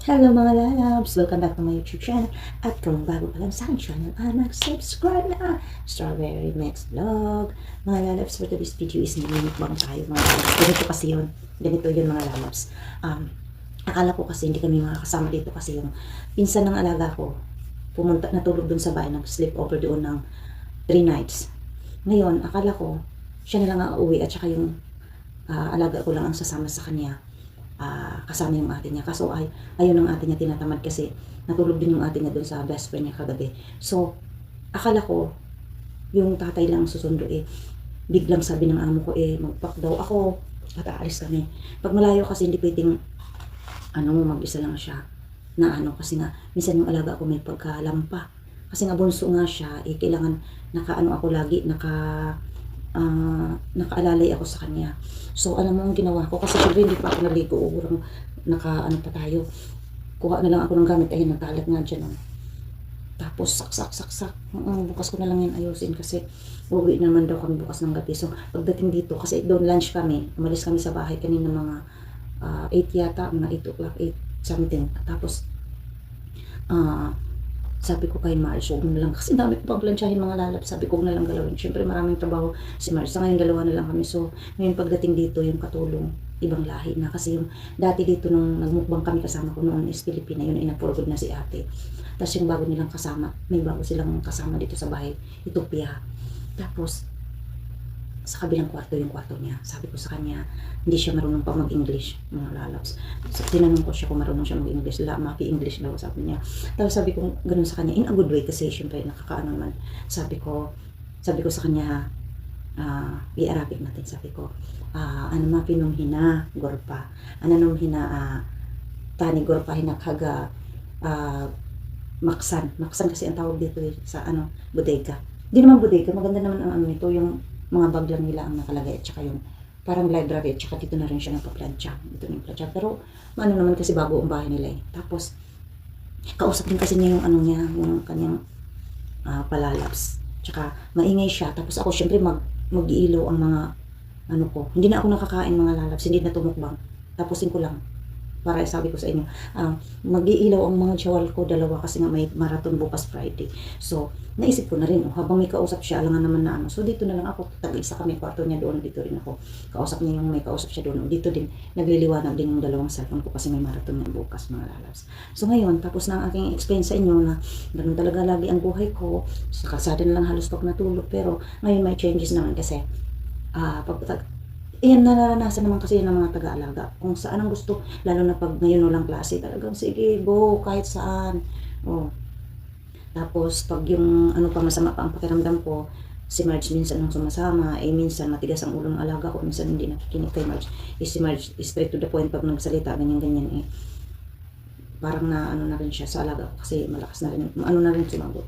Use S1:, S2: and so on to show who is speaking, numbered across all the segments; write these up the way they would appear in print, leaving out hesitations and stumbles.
S1: Hello mga lalabs! Welcome back to my YouTube channel. At kung bago pa lang sa aking channel, mag-subscribe na! Strawberry Mix Vlog. Mga lalabs, for today's video is nililipbang tayo mga lalabs. Ganito kasi yun. Ganito yun mga lalabs. Akala ko kasi hindi kami makakasama dito kasi yung pinsan ng alaga ko pumunta, natulog dun sa bahay, nag-sleep over doon ng 3 nights. Ngayon, akala ko siya na lang ang uuwi at saka yung alaga ko lang ang sasama sa kanya. Kasama yung ate niya. Kaso ayun ang ate niya tinatamad kasi natulog din yung ate niya doon sa best friend niya kagabi. So, akala ko yung tatay lang susundo biglang sabi ng amo ko magpak daw ako at aalis kami. Pag malayo kasi hindi pwedeng mag-isa lang siya na kasi nga minsan yung alaga ko may pagkalampa. Kasi nga bunso nga siya, kailangan ako lagi, nakaalalay ako sa kanya. So, alam mo ang ginawa ko, kasi syempre hindi pa ako naligo, pa tayo. Kuha na lang ako ng gamit, ayun, nagkalat nga dyan. Tapos, sak. Bukas ko na lang yan ayusin kasi uuwi naman daw kami bukas ng gabi. So, pagdating dito, kasi doon lunch kami, umalis kami sa bahay kanina mga 8 yata, mga 8 o'clock, 8 something. Tapos, sabi ko kay Mars, huwag na lang. Kasi dami ko pang plansyahin mga lalap. Sabi ko, huwag na lang galawin. Siyempre, maraming trabaho si Mars. Sa ngayon, dalawa na lang kami. So, ngayon pagdating dito, yung katulong, ibang lahi na. Kasi yung dati dito, nung nagmukbang kami kasama ko noon is Pilipina, yun ay napurgod na si ate. Tapos yung bago nilang kasama, may bago silang kasama dito sa bahay, Ethiopia. Tapos, sa kabilang kwarto yung kwarto niya. Sabi ko sa kanya, hindi siya marunong pa mag-English, mga lalabs. So, tinanong ko siya kung marunong siya mag-English. Maki-English daw, sabi niya. Tapos sabi ko, ganun sa kanya, in a good way, kasi syempre, nakakaano naman. Sabi ko sa kanya, i-Arabic natin, sabi ko, ano ma pinumhina, gorpa. Ano nung hina, tani gorpa hinakhaga, maksan. Maksan kasi ang tawag dito sa bodega. Hindi naman bodega, maganda naman ang nito, yung mga bag lang nila ang nakalagay at saka yung parang library at saka dito na rin siya nagpa-plancha. Ito na yung plancha. Pero naman kasi bago ang bahay nila Tapos kausap din kasi niya yung yung kanyang palalabs. Tsaka maingay siya. Tapos ako syempre mag-iilaw ang mga ko. Hindi na ako nakakain mga lalabs. Hindi na tumukbang. Tapusin ko lang. Para sabi ko sa inyo, mag-iilaw ang mga jawal ko, dalawa kasi nga may marathon bukas Friday. So, naisip ko na rin, habang may kausap siya, alangan naman na So, dito na lang ako, tag-isa kami, kwarto niya doon, dito rin ako. Kausap niya yung may kausap siya doon. Dito din, nagliliwanag din yung dalawang cellphone ko kasi may marathon niya bukas, mga lalabs. So, ngayon, tapos na ang aking explain sa inyo na ganun talaga lagi ang buhay ko. Sa kalsada na lang halos pag natulog. Pero, ngayon may changes naman kasi, nararanasan naman kasi ng mga taga-alaga. Kung saan ang gusto, lalo na pag ngayon walang klase, talagang sige, go, kahit saan. Tapos, pag yung pa masama pa ang pakiramdam ko, si Marge minsan ang sumasama, minsan matigas ang ulo ng alaga ko, minsan hindi nakikinig kay Marge. Si Marge is straight to the point pag nagsalita, ganyan-ganyan parang na na rin siya sa alaga ko kasi malakas na rin, na rin sumagot.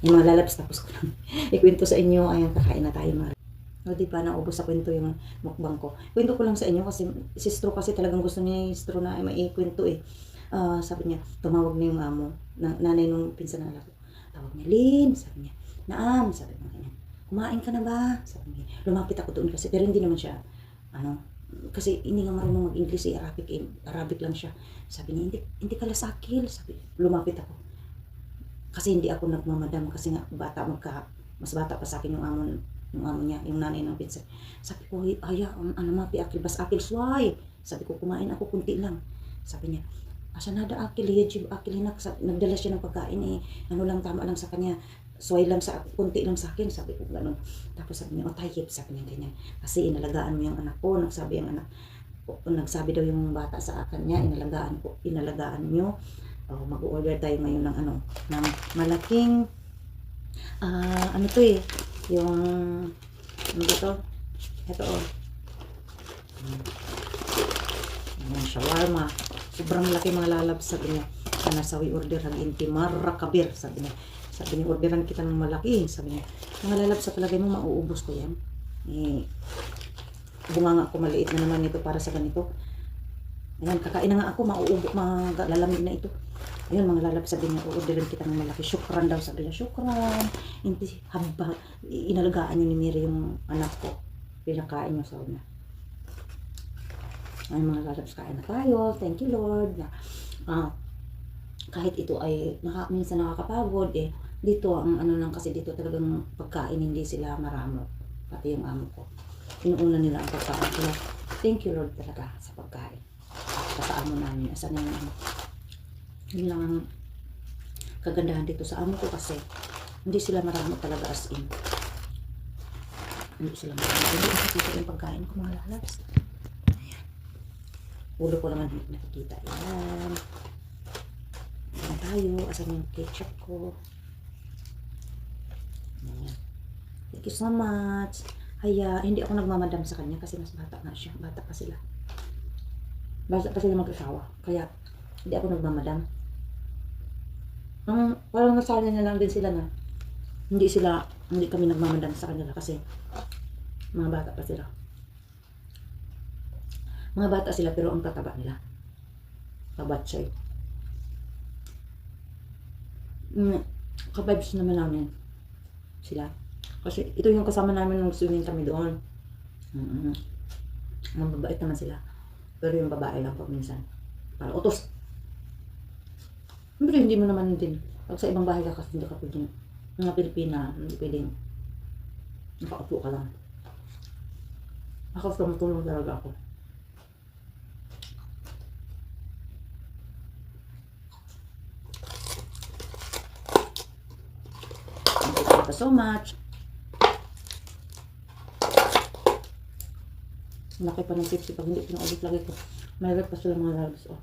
S1: Yung mga lalabs, tapos ko lang ikwento sa inyo, ayun, kakain na tayo mga. Diba, naubos sa kwento yung mukbang ko. Kwento ko lang sa inyo kasi si Stro kasi talagang gusto niya yung Stro na maikwento sabi niya, tumawag na yung amo, nanay nung pinsan na ko. Tawag niya, Lin, sabi niya, Naam, sabi niya ganyan. Kumain ka na ba? Sabi niya. Lumapit ako doon kasi, pero hindi naman siya, kasi hindi nga marunong mag-English, Arabic lang siya. Sabi niya, hindi ka lasakil. Sabi, lumapit ako. Kasi hindi ako nagmamadam kasi nga mas bata pa sa akin yung amo niya, yung nanay ng pinsan. Sabi ko, mapi akil, bas akil suway. Sabi ko, kumain ako kunti lang. Sabi niya, asa nada akil, yejib akil, nagdala siya ng pagkain lang, tama lang sa kanya, suway lang sa kunti lang sa akin. Sabi ko, gano'n. Tapos sabi niya, tayyip, sabi niya ganyan. Kasi inalagaan mo yung anak ko, nagsabi daw yung bata sa kanya, inalagaan nyo. Mag-order tayo ngayon ng malaking, yung ito yung shawarma, sobrang laki mga lalabs. Sabi niya, nasawi order ang intimar kabir, sabi niya orderan kita ng malaki, sabi niya, mga lalabs sa palagay mo mauubos ko yan, bunganga ko maliit na naman ito para sa ganito. Ayan, kakain na nga ako, malalamig na ito. Ayun, mga lalab, sabi niya, orderin kita ng malaki. Syukran daw, sabi niya, syukran. Hindi, inalagaan niyo ni Mary yung anak ko. Pinakain niyo sa una. Ayun, mga lalabs, kain na tayo. Thank you, Lord. kahit ito ay minsan nakakapagod dito ang ano lang kasi dito talagang pagkain hindi sila maramo, pati yung amo ko inuuna nila ang pagkain. Kaya thank you Lord talaga sa pagkain at sa amo namin. Asan yung yun lang ang kagandahan dito sa amo ko kasi hindi sila maramo talaga, as in hindi sila maramo. Hindi nakikita yung pagkain ko mga lalabs. Ayan, ulo ko naman hindi nakikita. Ayan, ayan tayo. Asan yung ketchup ko? Ayan. Thank you so much. Kaya hindi ako nagmamadam sa kanya kasi mas bata nga siya. Bata pa sila. Bata pa sila mag-asawa. Kaya hindi ako nagmamadam. Parang nasanay na lang din sila na hindi kami nagmamadam sa kanila kasi mga bata pa sila. Mga bata sila pero ang tataba nila. Kabatsoy. Ka-vibes naman namin sila. Kasi ito yung kasama namin nung swimming kami doon. Mababait naman sila. Pero yung babae lang po minsan. Para utos. Pero hindi mo naman din. Pag sa ibang bahay ka kasi hindi ka pwedeng. Mga Pilipina, hindi pwedeng. Nakaupo ka lang. Ako tumutulong talaga ako. Thank you so much. Laki pa ng tipsy pag hindi pinaulit lagi ko. May rep pa sila mga lalabs. Oh.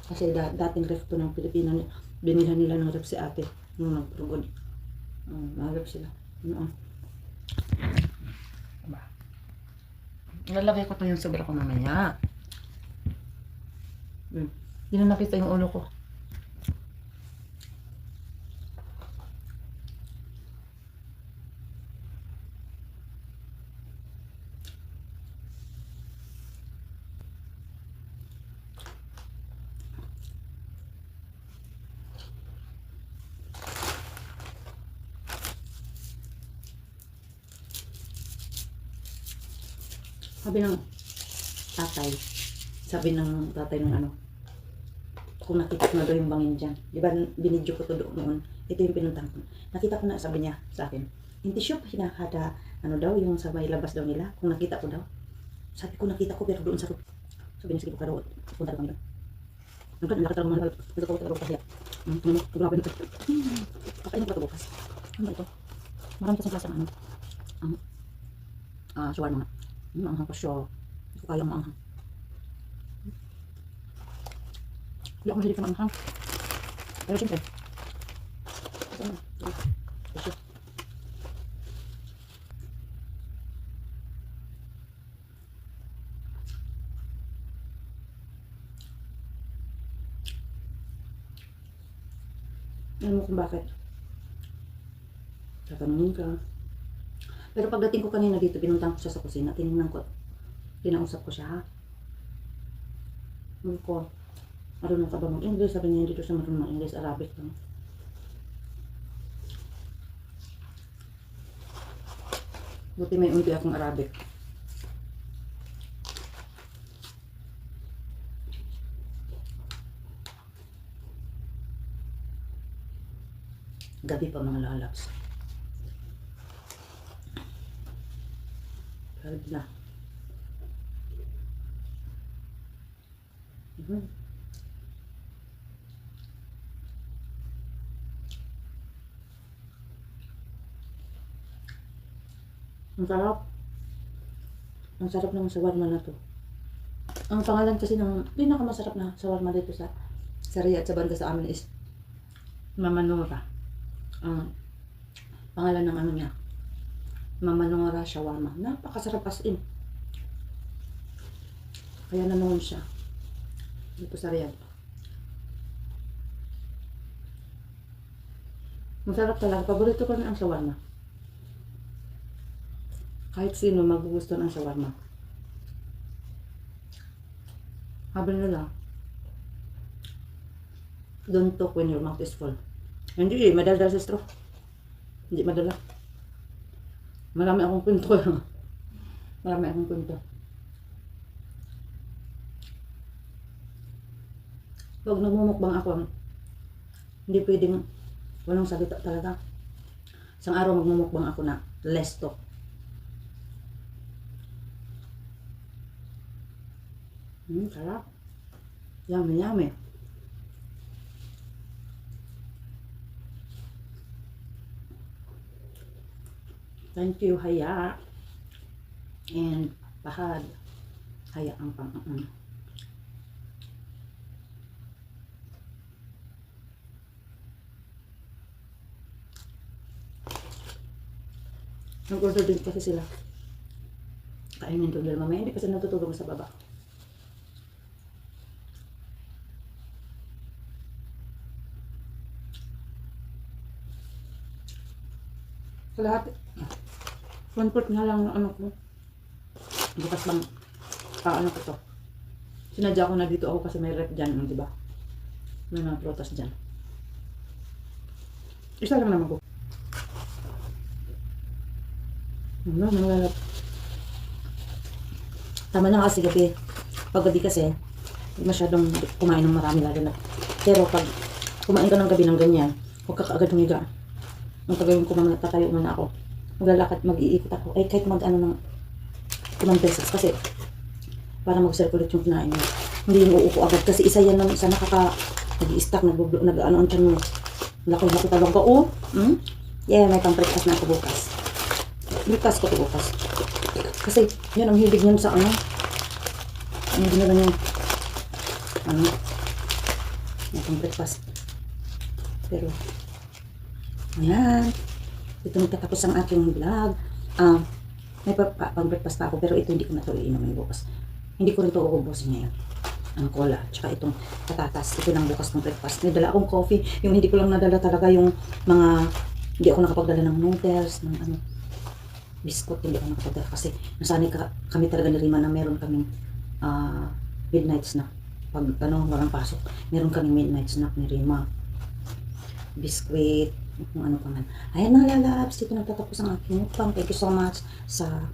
S1: Kasi dating ref ko ng Pilipina, binilhan nila ng ref si ate nung nagprugod. Mga sila. Lalagay ko to yung sobra ko mamaya. Hindi na nakita yung ulo ko. Sabi ng tatay ng ano, kung nakita ko na daw yung bangin dyan. Di ba binidyo ko to doon noon? Ito yung pinuntahan ko. Nakita ko na, sabi niya sa akin, hindi shop, hinahada, ano daw, yung sa may labas daw nila, kung nakita ko daw. Sabi ko, nakita ko, pero doon sa roof. Sabi niya, sige po ka daw, punta kami daw. Nagkat, nakita ko mga nagkakawat kasi. Grabe nito. Kakainin ko ito bukas. Ano ba ito? Marami kasing klase ng shawarma nga. Maanghang pa siya. Hindi ko kayang maanghang. Hindi ako mahilig sa maanghang. Pero siyempre. Alam mo kung bakit? Tatanungin ka. Pero pagdating ko kanina dito, binuntang ko siya sa kusina. Tinignan ko. Kinausap ko siya, ha? Ano ko? Marunong ka ba mag-English? Sabi niya, dito siya marunong mag-English. Arabic lang. Buti may unti akong Arabic. Gabi pa mga lalabs. Gabi na. Ang sarap. Ang sarap ng shawarma na to. Ang pangalan kasi ng pinakamasarap na shawarma dito sa Riyadh, sa banda sa amin is Mama Nora. Ang pangalan ng ano niya, Mama Nora Shawarma. Napakasarap as in. Kaya nanoon siya dito sa Riyadh. Masarap talaga. Paborito ko rin ang shawarma. Kahit sino magugustuhan ang shawarma. Sabi nila, don't talk when your mouth is full. Hindi madaldal sa straw. Hindi madala. Marami akong kwento. Marami akong kwento. Pag nagmumukbang ako, Hindi pwedeng walang salita talaga. Isang araw magmumukbang ako na less talk. Sarap. Yummy, yummy. Thank you, Haya. And Bahad. Haya ang pang Nag-order din kasi sila. Kainin doon dahil mamaya hindi kasi natutulog sa baba. Sa lahat, 1/4 nga lang ng ano ko. Bukas bang, ano ko to. Sinadya ko na dito ako kasi may rep dyan, di ba? May mga prutas dyan. Isa lang naman ko. Nangalap. Tama na kasi gabi. Pag gabi kasi, hindi masyadong kumain ng marami lalo na. Pero pag kumain ka ng gabi ng ganyan, huwag ka kaagad humiga. Ang tagayin ko naman, tatayo man ako. Maglalakad, mag-iikot ako. Ay, kahit mag-ano ng 5 beses kasi para mag-circulate yung kinain mo. Hindi yung uupo agad kasi isa yan lang, isa nag-i-stack, nag-ano ang tiyan mo. Laki-laki talaga. Oh, yeah, may pang-breakfast na ako bukas. Bukas ko ito bukas. Kasi yun ang hilig niyan sa ano. Ang ginagawa niya. Ano? May pang-breakfast. Pero ayan. Ito nagtatapos ang aking vlog. May pang-breakfast pa ako pero ito hindi ko na ito iinumin bukas. Hindi ko rin ito uubusin ngayon. Ang cola, tsaka itong patatas. Ito lang bukas ng breakfast. May dala akong coffee. Yung hindi ko lang nadala talaga yung mga, hindi ako nakapagdala ng noodles, ng ano, biscuit. Hindi ako nakapagdala kasi nasanay kami talaga ni Rima na meron kaming midnight snack. Pag ano, walang pasok, meron kaming midnight snack ni Rima. Biscuit, kung ano pa man. Ayan mga lalabs, dito nagtatapos ang aking mukbang. Thank you so much sa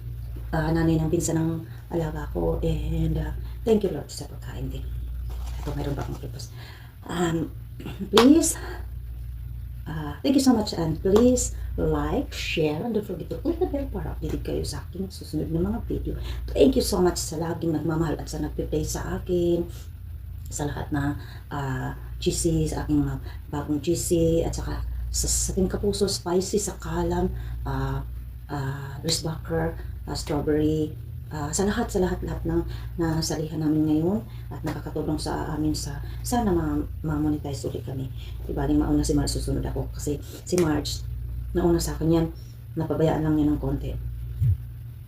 S1: nanay ng pinsan ng alaga ko. And thank you Lord sa pagkain din. Ito mayroon pa akong purpose. Please, thank you so much and please like, share, and don't forget to click the bell para updated kayo sa aking susunod na mga video. Thank you so much sa laging nagmamahal at sa nagpe-play sa akin. Sa lahat na cheesy, sa aking mga bagong cheesy, at saka sa ating kapuso, spicy, sa kalam, wristbacker, strawberry, sa lahat ng nasalihan namin ngayon at nakakatulong sa amin sa sana ma-monetize ulit kami. Ibaling mauna si Marge, susunod ako kasi si Marge nauna sa akin yan, napabayaan lang niya ng konti.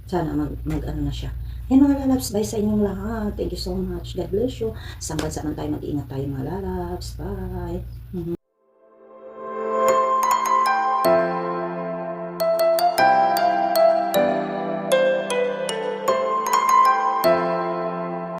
S1: Sana mag-ano na siya. Yan mga lalabs, bye sa inyong lahat. Thank you so much. God bless you. Saan bansa man tayo, mag-iingat tayo mga lalabs. Bye.